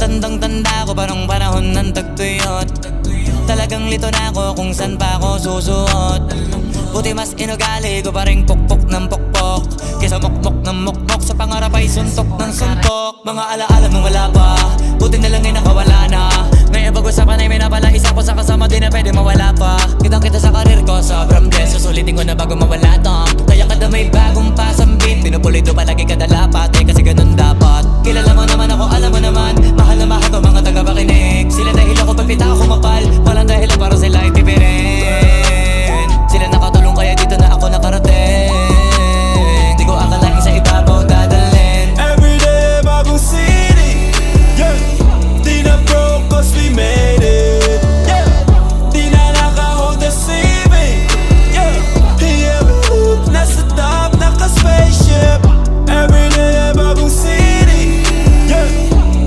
Tandang-tanda ko parang panahon ng tagtuyot. Talagang lito na ako kung san pa ako susuot. Buti mas inugali ko pa rin pukpok ng pukpok kesa mukmok ng mukmok, sa pangarap ay suntok ng suntok. Mga alaala nung wala pa, buti na lang ay nakawala na. Ngayon pag-usapan ay may napala, isa ko sa kasama di na pwede mawala pa. Kitang kita sa karir ko, sobrang blessed, susulitin ko na bago mawala to. Kaya kada may bagong pasambit, pinupulido palagi kada lapat, kasi ganun dapat. Kilala mo naman ako, alam mo naman